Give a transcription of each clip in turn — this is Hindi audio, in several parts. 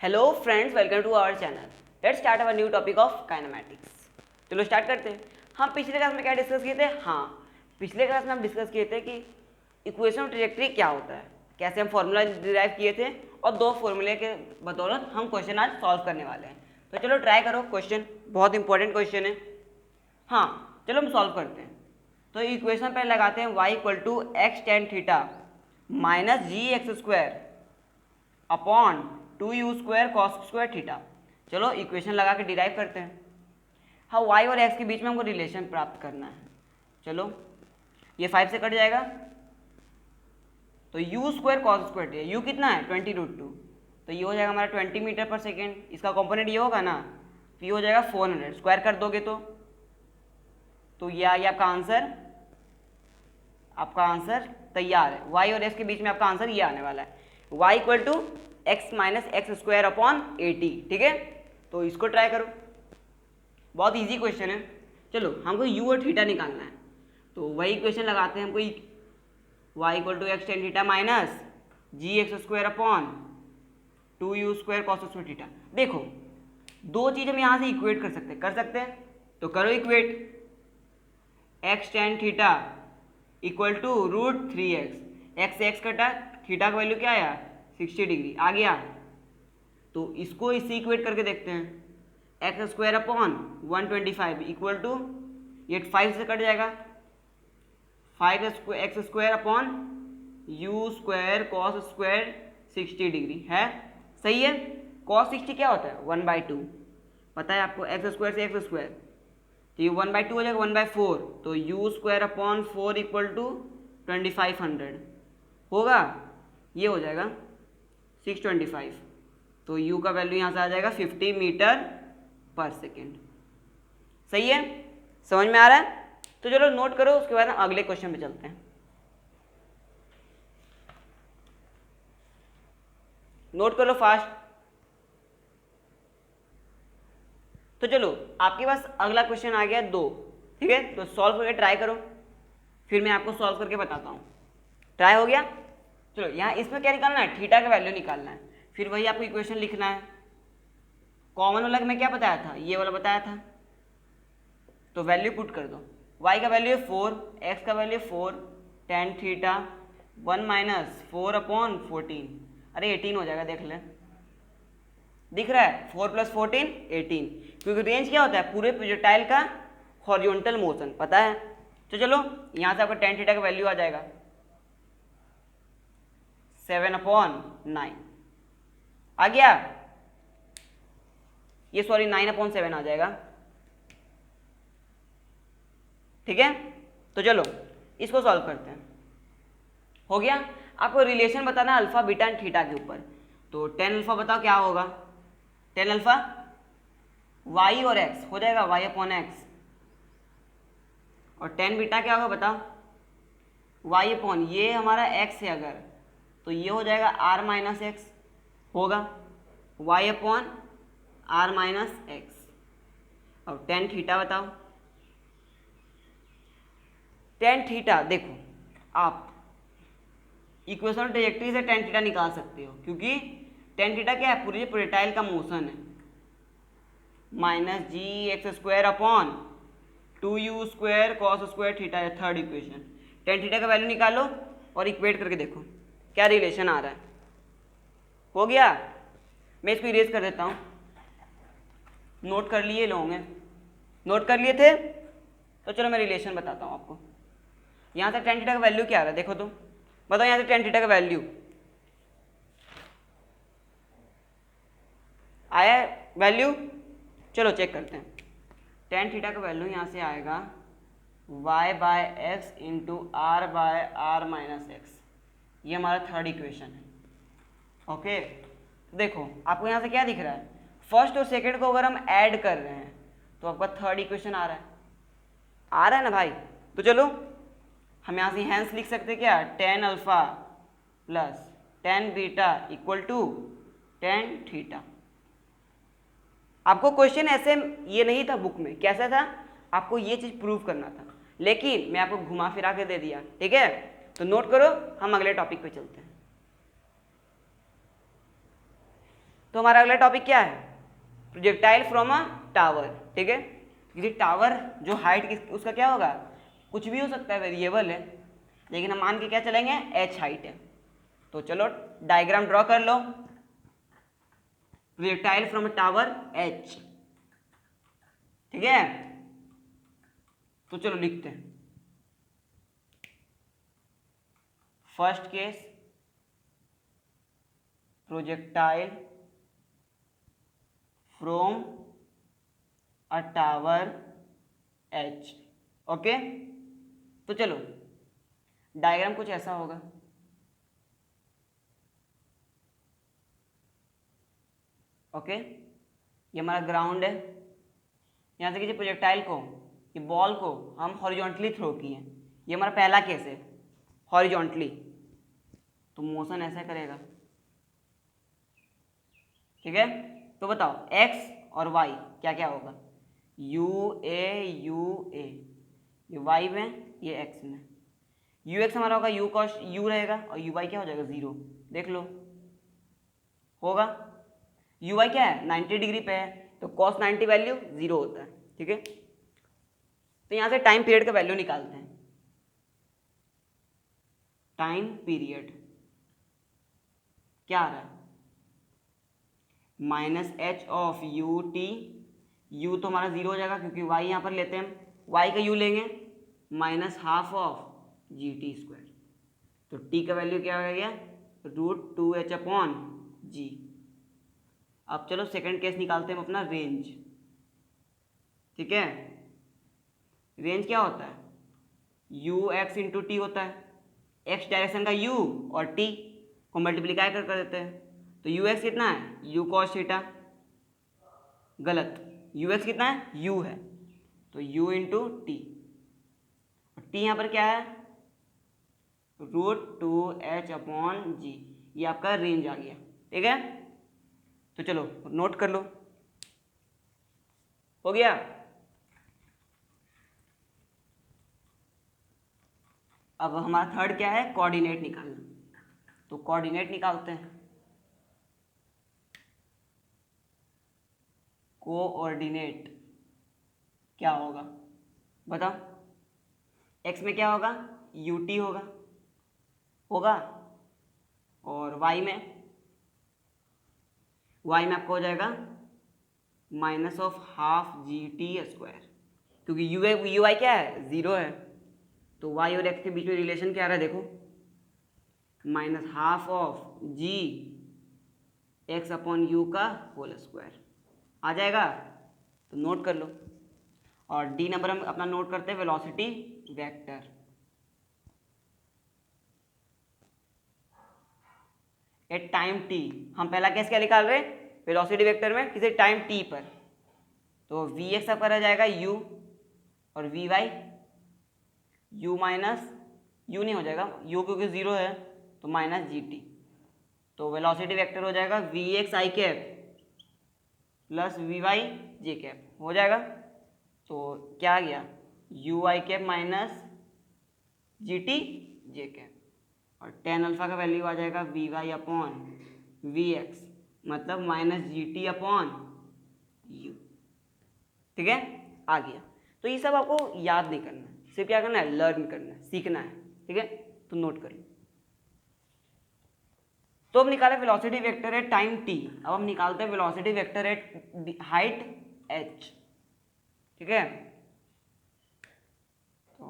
Hello friends, welcome to our channel. Let's start our new topic of kinematics. चलो स्टार्ट करते हैं। हम पिछले क्लास में क्या डिस्कस किए थे? पिछले क्लास में हम डिस्कस किए थे कि इक्वेशन ऑफ ट्रैजेक्टरी क्या होता है, कैसे हम फॉर्मूला डिराइव किए थे, और दो फॉर्मूले के बदौलत हम क्वेश्चन आज सॉल्व करने वाले हैं। तो चलो ट्राई करो, क्वेश्चन बहुत इंपॉर्टेंट क्वेश्चन है। चलो हम सॉल्व करते हैं। तो इक्वेशन पहले लगाते हैं, y equal to x tan theta minus g x square upon 2u square cos square theta. चलो इक्वेशन लगा के डिराइव करते हैं। y और x के बीच में हमको रिलेशन प्राप्त करना है। चलो ये 5 से कट जाएगा तो u square cos square theta, u कितना है 20√2, तो ये हो जाएगा हमारा 20 मीटर पर सेकेंड। इसका कंपोनेंट ये होगा ना, तो ये हो जाएगा 400। स्क्वायर कर दोगे तो ये आ गया आपका आंसर। आपका आंसर तैयार है। y और x के बीच में आपका आंसर ये आने वाला है, y equal to x minus x square upon 80। ठीक है, तो इसको ट्राई करो, बहुत इजी क्वेश्चन है। चलो हमको u और थीटा निकालना है, तो वही इक्वेशन लगाते हैं। हमको y equal to x tan theta minus g x square upon 2u square cos square theta. देखो दो चीज़ हम यहाँ से इक्वेट कर सकते हैं, तो करो equate. X tan theta equal to √3x, x से एक्स कटा, थीटा का वैल्यू क्या आया 60 डिग्री आ गया। तो इसको इससे इक्वेट करके देखते हैं, x square upon 125 equal to, ये 5 से कट जाएगा, 5 x square upon u square cos square 60 degree है। सही है। कॉस 60 क्या होता है 1/2, पता है आपको, एक्स स्क्वायर से एक्स स्क्वायर, तो ये 1/2 हो जाएगा 1/4, तो u square upon 4 equal to 2500 होगा। ये हो जाएगा 625, तो u का वैल्यू यहाँ से आ जाएगा 50 मीटर पर सेकेंड। सही है, समझ में आ रहा है? तो चलो नोट करो, उसके बाद हम अगले क्वेश्चन पे चलते हैं। नोट कर लो फास्ट। तो चलो आपके पास अगला क्वेश्चन आ गया 2। ठीक है, तो सॉल्व करके ट्राई करो, फिर मैं आपको सॉल्व करके बताता हूँ। ट्राई हो गया? चलो यहाँ इसमें क्या निकालना है, थीटा का वैल्यू निकालना है। फिर वही आपको इक्वेशन लिखना है। कॉमन वाला मैं क्या बताया था, ये वाला बताया था, तो वैल्यू पुट कर दो। y का वैल्यू है 4, x का value 4, tan theta 1 minus 4 upon 14, अरे 18 हो जाएगा, देख ले, दिख रहा है 4 + 14 18, क्योंकि रेंज क्या होता है पूरे प्रोजेक्टाइल का हॉरिजॉन्टल मोशन पता है। तो चलो यहाँ से आपका टेन थीटा का वैल्यू आ जाएगा 7/9 आ गया, ये सॉरी 9/7 आ जाएगा। ठीक है, तो चलो इसको सॉल्व करते हैं। हो गया। आपको रिलेशन बताना है अल्फा बीटा एंड थीटा के ऊपर, तो टेन अल्फा बताओ क्या होगा, टेन अल्फा y और x हो जाएगा y/x, और टेन बीटा क्या होगा बताओ, y/, ये हमारा x है अगर, तो ये हो जाएगा r-x होगा, y/r-x। और टेन थीटा बताओ, टेन थीटा देखो आप इक्वेशन ट्रैजेक्टरी से टेन थीटा निकाल सकते हो, क्योंकि टेन थीटा क्या है पूरे प्रोजेक्टाइल का मोशन है, minus g x square upon 2u square cos square theta है थर्ड इक्वेशन। टेन थीटा का वैल्यू निकालो और इक्वेट करके देखो क्या रिलेशन आ रहा है। हो गया, मैं इसको इरेज कर देता हूँ। नोट कर लिए लोगे, नोट कर लिए थे, तो चलो मैं रिलेशन बताता हूँ आपको। यहाँ से टेन थीटा का वैल्यू क्या आ रहा है देखो, तो बताओ यहाँ से टेन थीटा का वैल्यू आया वैल्यू, चलो चेक करते हैं। टेन थीटा का वैल्यू यहाँ से आएगा y/x इंटू r/r-x, ये हमारा थर्ड इक्वेशन है। ओके, तो देखो आपको यहाँ से क्या दिख रहा है, फर्स्ट और सेकंड को अगर हम ऐड कर रहे हैं तो आपका थर्ड इक्वेशन आ रहा है ना भाई। तो चलो हम यहाँ से हैंस लिख सकते हैं क्या, tan alpha plus tan beta equal to tan theta. आपको क्वेश्चन ऐसे ये नहीं था बुक में, कैसा था, आपको ये चीज़ प्रूव करना था, लेकिन मैं आपको घुमा फिरा के दे दिया। ठीक है, तो नोट करो, हम अगले टॉपिक पे चलते हैं। तो हमारा अगला टॉपिक क्या है, प्रोजेक्टाइल फ्रॉम अ टावर। ठीक है, किसी टावर जो हाइट उसका क्या होगा, कुछ भी हो सकता है, वेरिएबल है, लेकिन हम मान के क्या चलेंगे, h हाइट है। तो चलो डायग्राम ड्रॉ कर लो, projectile from a tower h। ठीक है, तो चलो लिखते हैं। First case, projectile from a tower h। Okay, तो चलो डायग्राम कुछ ऐसा होगा। ओके, ये हमारा ग्राउंड है। यहाँ से किसी प्रोजेक्टाइल को, ये बॉल को हम हॉरिजॉन्टली थ्रो किए, ये हमारा पहला केस है, हॉरिजॉन्टली, तो मोशन ऐसा करेगा। ठीक है, तो बताओ x और y क्या क्या होगा, u a, ये y में, ये x में। ux हमारा होगा u cos u रहेगा, और uy क्या हो जाएगा, 0। देख लो, होगा। uy क्या है, 90 डिग्री पे है, तो cos 90 वैल्यू 0 होता है। ठीक है, तो यहाँ से टाइम पीरियड का वैल्यू निकालते हैं। टाइम पीरियड क्या आ रहा है, minus H of U T, you तो हमारा 0 हो जाएगा क्योंकि y यहाँ पर लेते हैं हम, y का u लेंगे, minus half of g t square. तो t का वैल्यू क्या हो गया, √2h/g। अब चलो सेकंड केस निकालते हैं हम अपना, रेंज। ठीक है, रेंज क्या होता है, यू एक्स इंटू टी होता है, एक्स डायरेक्शन का u और t को मल्टीप्लीकाई कर देते हैं। तो यू एक्स कितना है, यू कॉस थीटा, गलत, यू एक्स कितना है, u है, तो u इंटू टी, और t यहाँ पर क्या है, √2h/g। ये आपका रेंज आ गया। ठीक है, तो चलो नोट कर लो, हो गया। अब हमारा थर्ड क्या है, कोऑर्डिनेट निकालना, तो कोऑर्डिनेट निकालते हैं। कोऑर्डिनेट क्या होगा बताओ, x में क्या होगा, ut होगा, और y में आपको हो जाएगा minus of half g t square, क्योंकि यू वाई क्या है, 0 है, तो y और x के बीच में रिलेशन क्या आ रहा है, देखो, minus half of ji x/u का होल स्क्वायर आ जाएगा। तो नोट कर लो, और डी नंबर हम अपना नोट करते हैं, velocity vector. At time t, हम पहला केस क्या निकाल रहे हैं, वेलोसिटी वेक्टर में किसी टाइम t पर, तो वी एक्स आपका रह जाएगा u, और v y u minus u नहीं हो जाएगा, u क्योंकि 0 है, तो माइनस जी टी। तो वेलोसिटी वेक्टर हो जाएगा v x i cap plus v y j cap, हो जाएगा। तो क्या आ गया, u i cap minus g t j cap, और टेन अल्फा का वैल्यू आ जाएगा v y upon v x, मतलब minus g t upon u. ठीक है, आ गया। तो ये सब आपको याद नहीं करना है, सिर्फ क्या करना है, लर्न करना है, सीखना है। ठीक है, तो नोट कर लो। तो अब निकाले velocity vector at time t, अब हम निकालते हैं velocity vector at height h। ठीक है, तो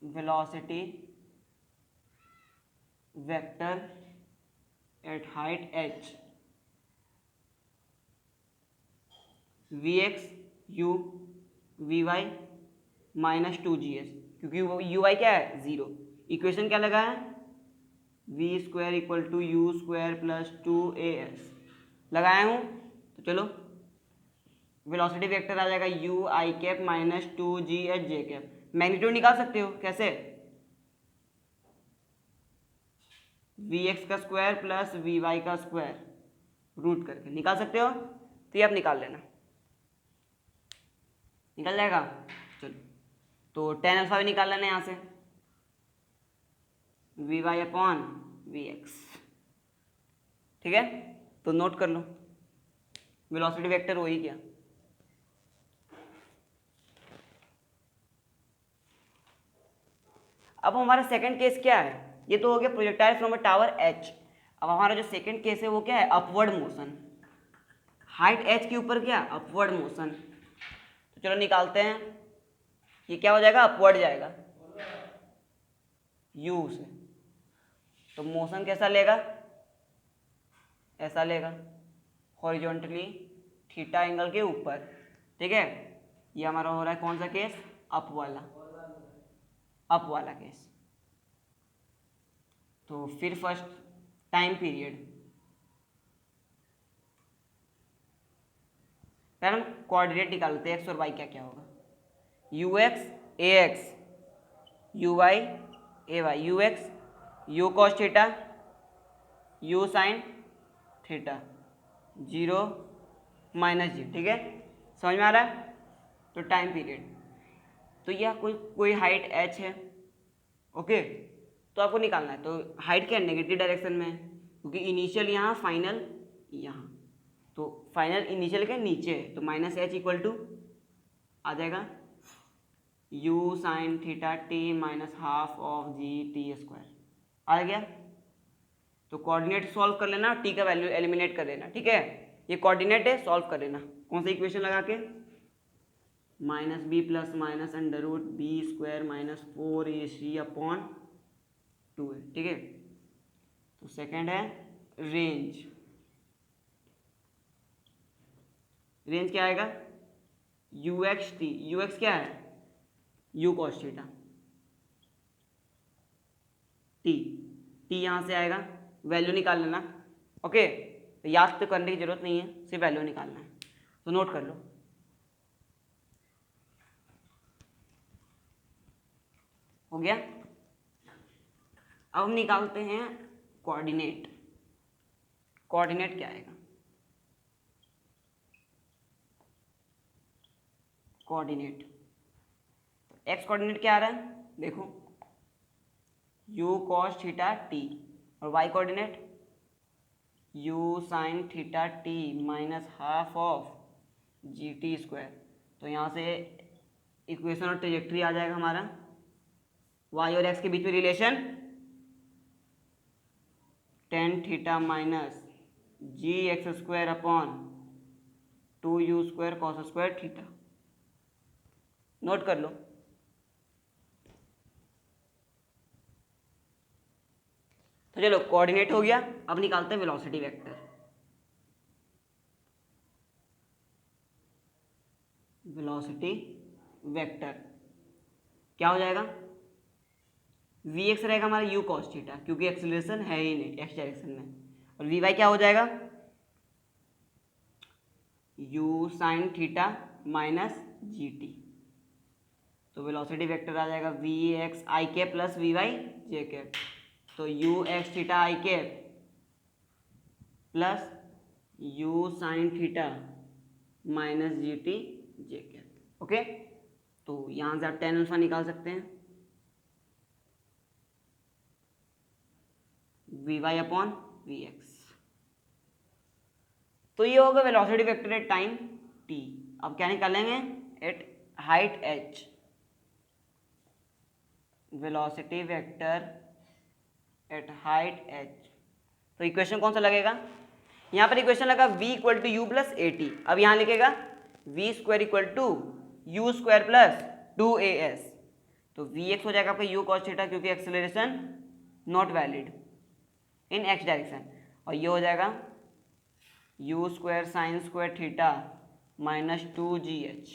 velocity vector at height h, v x u v y minus 2gh, क्योंकि यू वाई क्या है, 0। इक्वेशन क्या लगा है, v square equal to u square plus 2as लगाया हूँ। तो चलो वेलोसिटी वेक्टर आ जाएगा u i cap minus 2gh j cap. Magnitude निकाल सकते हो कैसे, वी एक्स का स्क्वायर प्लस वी वाई का स्क्वायर रूट करके निकाल सकते हो, तो ये आप निकाल लेना, निकल जाएगा। चलो, तो टेन अल्फा भी निकाल लेना यहाँ से, v y upon v x. ठीक है, तो नोट कर लो वेलोसिटी वेक्टर वही क्या। अब हमारा सेकंड केस क्या है, ये तो हो गया projectile from a tower H. अब हमारा जो सेकंड केस है वो क्या है, अपवर्ड मोशन, हाइट एच के ऊपर क्या, अपवर्ड मोशन। तो चलो निकालते हैं, ये क्या हो जाएगा, अपवर्ड जाएगा यू से। तो मोशन कैसा लेगा, ऐसा लेगा हॉरिजॉन्टली थीटा एंगल के ऊपर, ठीक है। ये हमारा हो रहा है कौन सा केस, अप वाला केस। तो फिर फर्स्ट टाइम पीरियड, पहले हम कोऑर्डिनेट निकालते हैं, एक्स और वाई क्या क्या होगा, u x a x, u y a y, u x u cos theta, u sine theta, zero minus g, ठीक है, समझ में आ रहा है। तो टाइम पीरियड, तो यह कोई हाइट एच है, ओके, तो आपको निकालना है। तो हाइट क्या नेगेटिव डायरेक्शन में है, क्योंकि इनिशियल यहाँ फाइनल यहाँ, तो फाइनल इनिशियल के नीचे है, तो माइनस एच इक्वल टू आ जाएगा u sine theta t minus half of g t square, आ गया। तो कोऑर्डिनेट सॉल्व कर लेना, टी का वैल्यू एलिमिनेट कर देना, ठीक है। ये कोऑर्डिनेट है, सॉल्व कर लेना, कौन सा इक्वेशन लगा के, minus b plus minus under root b square minus 4ac upon 2 है, ठीक है। तो सेकंड है रेंज, रेंज क्या आएगा, you x T, you x क्या है, u cos theta, T T यहाँ से आएगा, वैल्यू निकाल लेना, ओके। तो याद तो करने की जरूरत नहीं है, सिर्फ वैल्यू निकालना है, तो नोट कर लो। हो गया। अब हम निकालते हैं कोऑर्डिनेट, कोऑर्डिनेट क्या आएगा, कोऑर्डिनेट एक्स कोऑर्डिनेट क्या आ रहा है, देखो यू कॉस थीटा टी, और y coordinate u sine theta t minus half of g t square. तो यहाँ से इक्वेशन और ट्रेजेक्ट्री आ जाएगा हमारा, वाई और एक्स के बीच में relation tan theta minus g x square upon 2u square cos square theta, note कर लो। तो चलो कोऑर्डिनेट हो गया, अब निकालते हैं वेलोसिटी वेक्टर। वेलोसिटी वेक्टर क्या हो जाएगा, वी एक्स रहेगा हमारा यू कॉस थीटा, क्योंकि एक्सीलरेशन है ही नहीं एक्स डायरेक्शन में, और वी वाई क्या हो जाएगा, u sine theta minus g t. तो वेलोसिटी वेक्टर आ जाएगा v x i cap plus v y j cap, तो u x theta i cap plus u sine theta minus g t j cap, okay. तो यहाँ से आप टेन अल्फा निकाल सकते हैं, v y upon v x. तो ये होगा velocity vector at time t. अब क्या निकालेंगे, at height h, velocity vector at height h. तो इक्वेशन कौन सा लगेगा, यहाँ पर इक्वेशन लगा v equal to u plus a t. अब यहाँ लिखेगा v square equal to u square plus 2as। तो वी एक्स हो जाएगा आपका यू कॉस थीटा, क्योंकि acceleration not valid in x direction, और ये हो जाएगा u square sine square theta minus 2gh,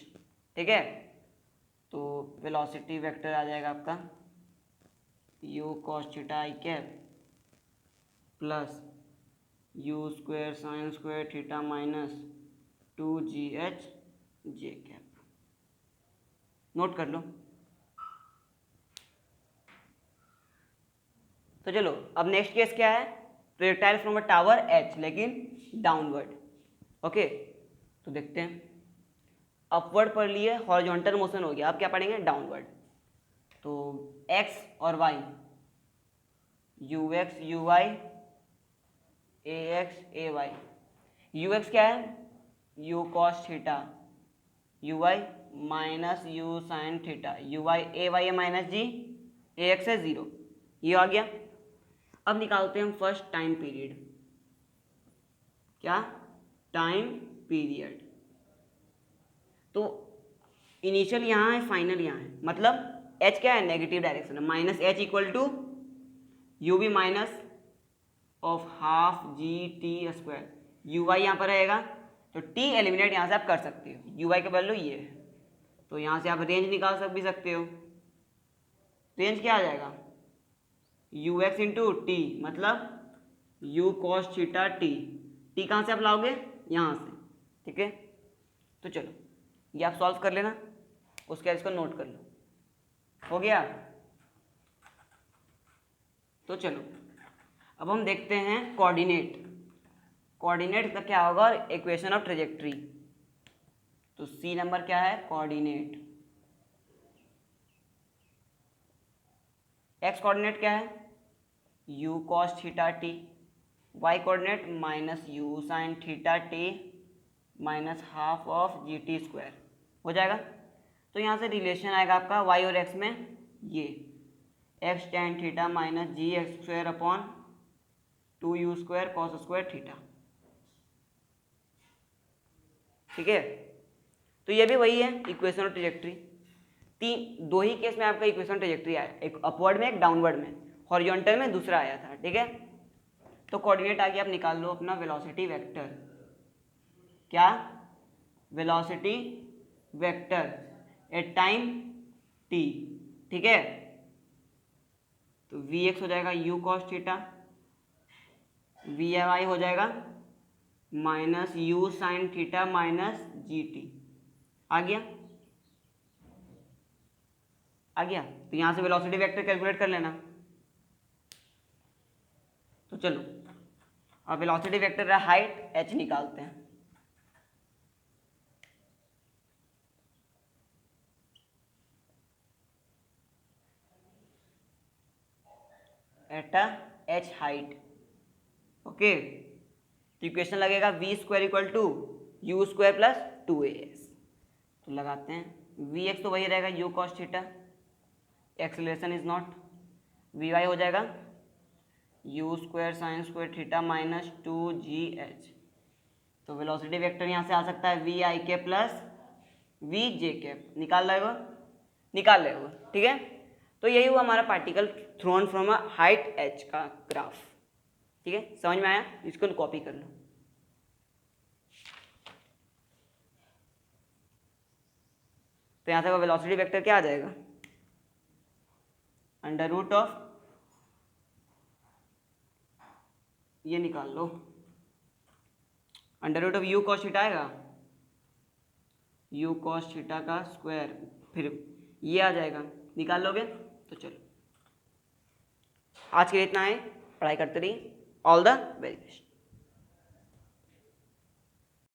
ठीक है। तो वेलोसिटी वेक्टर आ जाएगा आपका u cos theta i cap plus you square sine square theta minus 2gh j cap, note कर लो। तो चलो अब नेक्स्ट केस क्या है, projectile from a tower H लेकिन डाउनवर्ड, ओके। तो देखते हैं, अपवर्ड पढ़ लिए, हॉरिजॉन्टल मोशन हो गया, अब क्या पढ़ेंगे, डाउनवर्ड। तो एक्स और y, u x u y a x a y, u x क्या है, u cos theta, u y minus u sine theta, u y a y है माइनस जी, ए एक्स है 0, ये आ गया। अब निकालते हैं हम फर्स्ट टाइम पीरियड, क्या, टाइम पीरियड। तो इनिशियल यहाँ है, फाइनल यहाँ है, मतलब h क्या है, नेगेटिव डायरेक्शन है, minus h equal to u B minus of half g t square, u y यहाँ पर रहेगा, तो t एलिमिनेट यहाँ से आप कर सकते हो, यू वाई का वैल्यू ये है, तो यहाँ से आप रेंज निकाल भी सकते हो। रेंज क्या आ जाएगा, यू एक्स इंटू टी, मतलब you cos theta T, T कहाँ से आप लाओगे, यहाँ से, ठीक है। तो चलो ये आप सॉल्व कर लेना, उसके बाद इसको नोट कर लो, हो गया। तो चलो अब हम देखते हैं कोऑर्डिनेट, कोऑर्डिनेट का क्या होगा, इक्वेशन ऑफ ट्रेजेक्ट्री। तो सी नंबर क्या है, कोऑर्डिनेट। एक्स कोऑर्डिनेट क्या है, u cos theta t, y coordinate minus u sine theta t minus half of g t square, हो जाएगा। तो यहाँ से रिलेशन आएगा आपका वाई और एक्स में, ये x tan theta minus g x square upon 2u square cos square theta, ठीक है। तो ये भी वही है, इक्वेशन ऑफ ट्रेजेक्ट्री। दो ही केस में आपका इक्वेशन ट्रेजेक्ट्री आया, एक अपवर्ड में एक डाउनवर्ड में, हॉरिजॉन्टल में दूसरा आया था, ठीक है। तो कोऑर्डिनेट आगे आप निकाल लो अपना वेलोसिटी वेक्टर, क्या, velocity vector at time t, ठीक है। तो वी एक्स हो जाएगा u cos theta, v y हो जाएगा minus u sine theta minus g t, आ गया, आ गया। तो यहां से वेलोसिटी वेक्टर कैलकुलेट कर लेना। तो चलो अब वेलोसिटी वेक्टर हाइट h निकालते हैं। At h height, okay. तो इक्वेशन लगेगा v square equal to u square plus 2as, तो लगाते हैं वी एक्स तो वही रहेगा u cos theta, acceleration is not, v y हो जाएगा u square sine square theta minus 2gh। तो वेलोसिटी वेक्टर यहाँ से आ सकता है वी आई के प्लस वी जे के, निकाल लेगा, निकाल लेगा, ठीक है। तो यही हुआ हमारा particle thrown from a height h का ग्राफ, ठीक है। समझ में आया, इसको कॉपी कर लो। तो यहाँ से वेलोसिटी वेक्टर क्या आ जाएगा, अंडर रूट ऑफ, ये निकाल लो, under root of u cos theta आएगा, यू कॉस थीटा का स्क्वायर, फिर ये आ जाएगा, निकाल लोगे। तो चलो आज के लिए इतना है, पढ़ाई करते रहिए, ऑल द वेरी बेस्ट।